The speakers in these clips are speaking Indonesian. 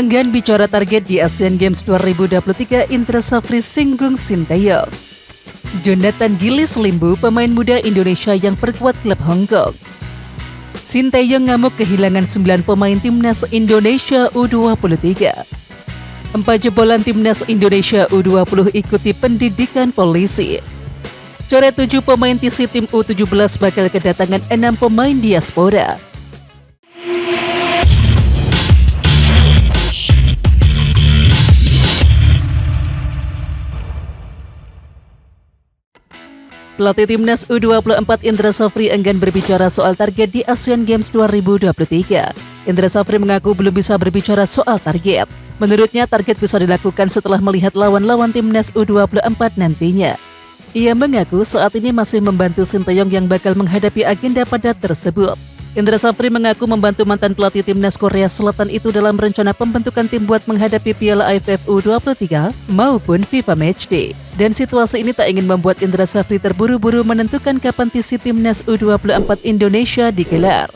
Enggan bicara target di Asian Games 2023, Indra Safri singgung Sinteyong. Jonathan Gillies Limbu, pemain muda Indonesia yang perkuat klub Hong Kong. Sinteyong ngamuk kehilangan 9 pemain timnas Indonesia U23. 4 jebolan timnas Indonesia U20 ikuti pendidikan polisi. Coret 7 pemain TC tim U17 bakal kedatangan 6 pemain diaspora. Pelatih timnas U24 Indra Safri enggan berbicara soal target di Asian Games 2023. Indra Safri mengaku belum bisa berbicara soal target. Menurutnya target bisa dilakukan setelah melihat lawan-lawan timnas U24 nantinya. Ia mengaku saat ini masih membantu Sinteyong yang bakal menghadapi agenda padat tersebut. Indra Safri mengaku membantu mantan pelatih timnas Korea Selatan itu dalam rencana pembentukan tim buat menghadapi Piala AFF U23 maupun FIFA Matchday. Dan situasi ini tak ingin membuat Indra Safri terburu-buru menentukan kapan TC timnas U24 Indonesia digelar.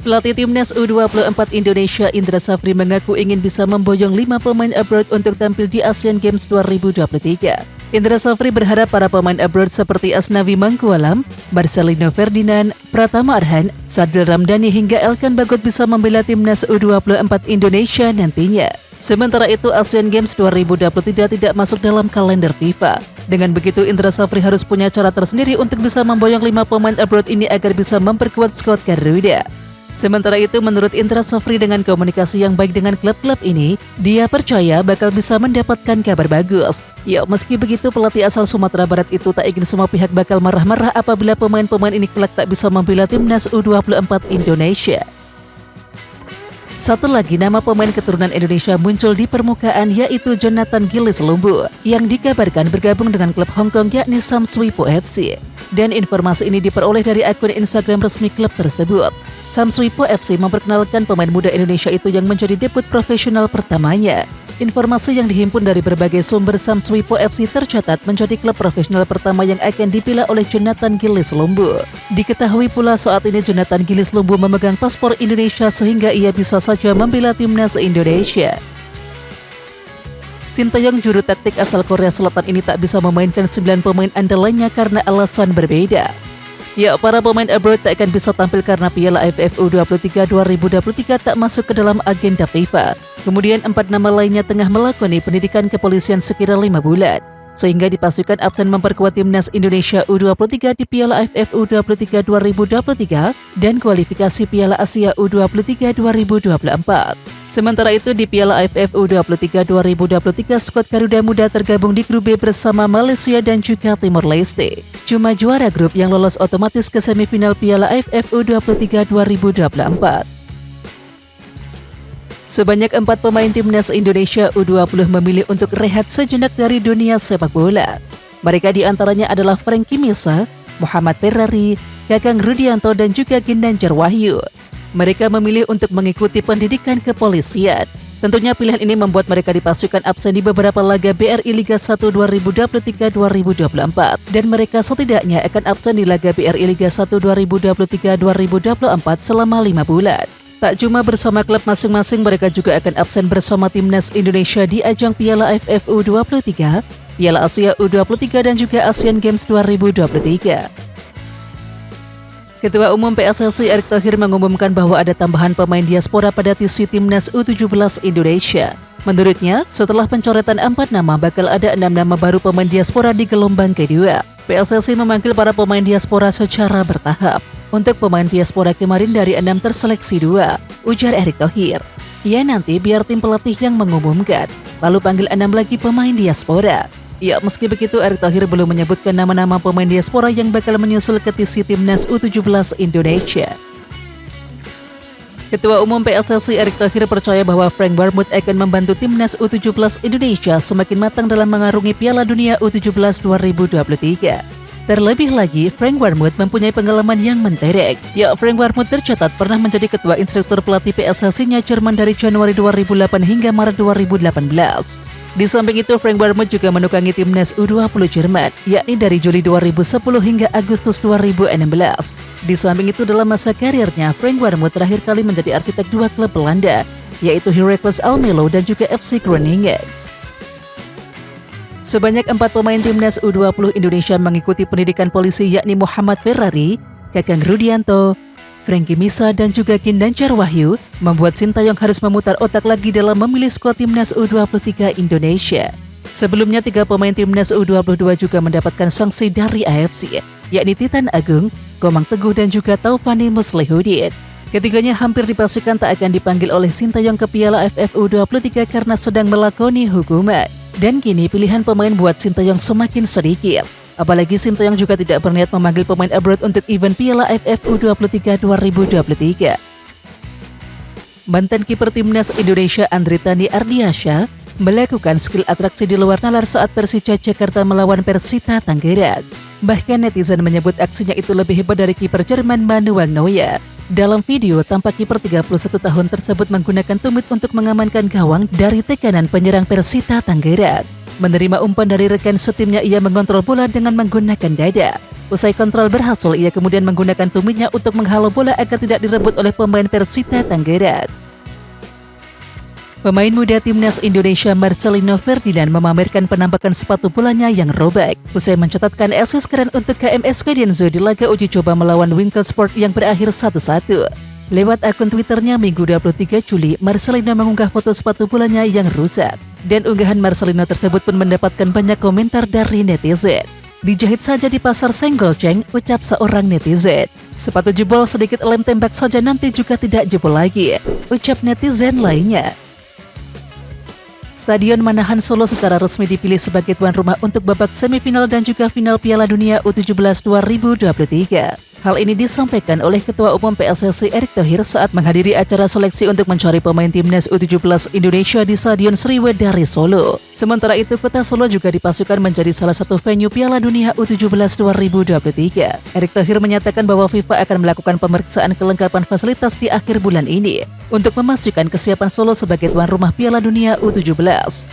Pelatih timnas U24 Indonesia Indra Safri mengaku ingin bisa memboyong 5 pemain abroad untuk tampil di Asian Games 2023. Indra Safri berharap para pemain abroad seperti Asnawi Mangkualam, Marcelino Ferdinand, Pratama Arhan, Sadil Ramdhani hingga Elkan Bagot bisa membela timnas U24 Indonesia nantinya. Sementara itu Asian Games 2023 tidak masuk dalam kalender FIFA. Dengan begitu Indra Safri harus punya cara tersendiri untuk bisa memboyong 5 pemain abroad ini agar bisa memperkuat skuad Garuda. Sementara itu menurut Indra Safri dengan komunikasi yang baik dengan klub-klub ini, dia percaya bakal bisa mendapatkan kabar bagus. Ya meski begitu pelatih asal Sumatera Barat itu tak ingin semua pihak bakal marah-marah apabila pemain-pemain ini kelak tak bisa membela timnas U24 Indonesia. Satu lagi nama pemain keturunan Indonesia muncul di permukaan yaitu Jonathan Gillies Limbu yang dikabarkan bergabung dengan klub Hong Kong yakni Samswipo FC. Dan informasi ini diperoleh dari akun Instagram resmi klub tersebut. Samswipo FC memperkenalkan pemain muda Indonesia itu yang menjadi debut profesional pertamanya. Informasi yang dihimpun dari berbagai sumber, Samswipo FC tercatat menjadi klub profesional pertama yang akan dipilih oleh Jonathan Gillies Limbu. Diketahui pula saat ini Jonathan Gillies Limbu memegang paspor Indonesia sehingga ia bisa saja membela timnas Indonesia. Sinteyong juru taktik asal Korea Selatan ini tak bisa memainkan 9 pemain andalannya karena alasan berbeda. Ya, para pemain abroad tak akan bisa tampil karena Piala AFF U23 2023 tak masuk ke dalam agenda FIFA. Kemudian 4 nama lainnya tengah melakoni pendidikan kepolisian sekira 5 bulan. Sehingga dipastikan absen memperkuat timnas Indonesia U23 di Piala AFF U23 2023 dan kualifikasi Piala Asia U23 2024. Sementara itu di Piala AFF U23 2023 skuad Garuda Muda tergabung di grup B bersama Malaysia dan juga Timor Leste. Cuma juara grup yang lolos otomatis ke semifinal Piala AFF U23 2024. Sebanyak 4 pemain timnas Indonesia U20 memilih untuk rehat sejenak dari dunia sepak bola. Mereka diantaranya adalah Frankie Misa, Muhammad Ferrari, Kakang Rudianto dan juga Ginanjar Wahyu. Mereka memilih untuk mengikuti pendidikan kepolisian. Tentunya pilihan ini membuat mereka dipastikan absen di beberapa laga BRI Liga 1 2023-2024 dan mereka setidaknya akan absen di laga BRI Liga 1 2023-2024 selama 5 bulan. Tak cuma bersama klub masing-masing, mereka juga akan absen bersama timnas Indonesia di ajang Piala AFF U23, Piala Asia U23 dan juga Asian Games 2023. Ketua Umum PSSI Erick Thohir mengumumkan bahwa ada tambahan pemain diaspora pada TC timnas U17 Indonesia. Menurutnya, setelah pencoretan 4 nama, bakal ada 6 nama baru pemain diaspora di gelombang kedua. PSSI memanggil para pemain diaspora secara bertahap. Untuk pemain diaspora kemarin dari 6 terseleksi 2, ujar Erick Thohir. Ya nanti biar tim pelatih yang mengumumkan, lalu panggil 6 lagi pemain diaspora. Ya meski begitu Erick Thohir belum menyebutkan nama-nama pemain diaspora yang bakal menyusul ke TC timnas U17 Indonesia. Ketua Umum PSSI Erick Thohir percaya bahwa Frank Warmoed akan membantu timnas U17 Indonesia semakin matang dalam mengarungi Piala Dunia U17 2023. Terlebih lagi, Frank Warmoed mempunyai pengalaman yang mentereng. Ya, Frank Warmoed tercatat pernah menjadi ketua instruktur pelatih PSSI-nya Jerman dari Januari 2008 hingga Maret 2018. Di samping itu, Frank Warmoed juga menukangi timnas U20 Jerman, yakni dari Juli 2010 hingga Agustus 2016. Di samping itu, dalam masa karirnya, Frank Warmoed terakhir kali menjadi arsitek 2 klub Belanda, yaitu Heracles Almelo dan juga FC Groningen. Sebanyak 4 pemain timnas U20 Indonesia mengikuti pendidikan polisi yakni Muhammad Ferrari, Kakang Rudianto, Frankie Misa dan juga Kindancar Wahyu membuat Sintayong harus memutar otak lagi dalam memilih skuad timnas U23 Indonesia. Sebelumnya 3 pemain timnas U22 juga mendapatkan sanksi dari AFC, yakni Titan Agung, Komang Teguh dan juga Taufani Muslihudin. Ketiganya hampir dipastikan tak akan dipanggil oleh Sintayong ke Piala AFF U23 karena sedang melakoni hukuman. Dan kini pilihan pemain buat Sintayong semakin sedikit. Apalagi Sintayong juga tidak berniat memanggil pemain abroad untuk event Piala AFF U23 2023. Mantan kiper timnas Indonesia Andritani Ardiansyah melakukan skill atraksi di luar nalar saat Persija Jakarta melawan Persita Tangerang. Bahkan netizen menyebut aksinya itu lebih hebat dari kiper Jerman Manuel Neuer. Dalam video, tampak kiper 31 tahun tersebut menggunakan tumit untuk mengamankan gawang dari tekanan penyerang Persita Tangerang. Menerima umpan dari rekan setimnya, ia mengontrol bola dengan menggunakan dada. Usai kontrol berhasil, ia kemudian menggunakan tumitnya untuk menghalau bola agar tidak direbut oleh pemain Persita Tangerang. Pemain muda timnas Indonesia Marcelino Ferdinand memamerkan penampakan sepatu bolanya yang robek usai mencatatkan assist keren untuk KMS Kadenzo di laga uji coba melawan Winkle Sport yang berakhir 1-1. Lewat akun Twitternya Minggu 23 Juli, Marcelino mengunggah foto sepatu bolanya yang rusak. Dan unggahan Marcelino tersebut pun mendapatkan banyak komentar dari netizen. Dijahit saja di pasar senggol ceng, ucap seorang netizen. Sepatu jebol sedikit lem tembak saja nanti juga tidak jebol lagi, ucap netizen lainnya. Stadion Manahan Solo secara resmi dipilih sebagai tuan rumah untuk babak semifinal dan juga final Piala Dunia U17 2023. Hal ini disampaikan oleh Ketua Umum PSSI Erick Thohir saat menghadiri acara seleksi untuk mencari pemain timnas U17 Indonesia di Stadion Sriwedari Solo. Sementara itu, kota Solo juga dipastikan menjadi salah satu venue Piala Dunia U17 2023. Erick Thohir menyatakan bahwa FIFA akan melakukan pemeriksaan kelengkapan fasilitas di akhir bulan ini untuk memastikan kesiapan Solo sebagai tuan rumah Piala Dunia U17.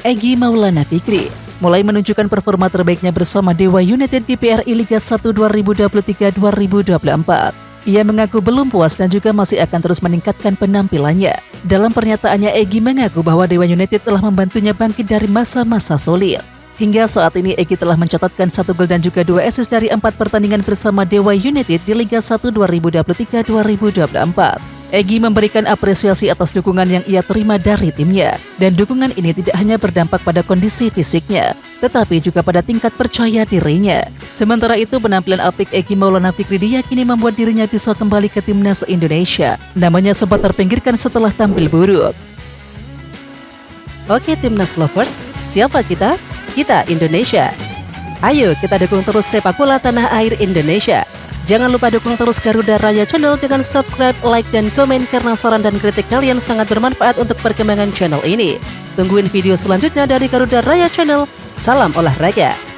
Egy Maulana Fikri mulai menunjukkan performa terbaiknya bersama Dewa United di PRI Liga 1 2023-2024. Ia mengaku belum puas dan juga masih akan terus meningkatkan penampilannya. Dalam pernyataannya, Egy mengaku bahwa Dewa United telah membantunya bangkit dari masa-masa sulit. Hingga saat ini, Egy telah mencatatkan 1 gol dan juga 2 assist dari 4 pertandingan bersama Dewa United di Liga 1 2023-2024. Egy memberikan apresiasi atas dukungan yang ia terima dari timnya. Dan dukungan ini tidak hanya berdampak pada kondisi fisiknya, tetapi juga pada tingkat percaya dirinya. Sementara itu, penampilan apik Egy Maulana Fikri diyakini membuat dirinya bisa kembali ke timnas Indonesia. Namanya sempat terpinggirkan setelah tampil buruk. Oke timnas lovers, siapa kita? Kita Indonesia. Ayo kita dukung terus sepak bola tanah air Indonesia. Jangan lupa dukung terus Garuda Raya Channel dengan subscribe, like, dan komen karena saran dan kritik kalian sangat bermanfaat untuk perkembangan channel ini. Tungguin video selanjutnya dari Garuda Raya Channel. Salam olahraga.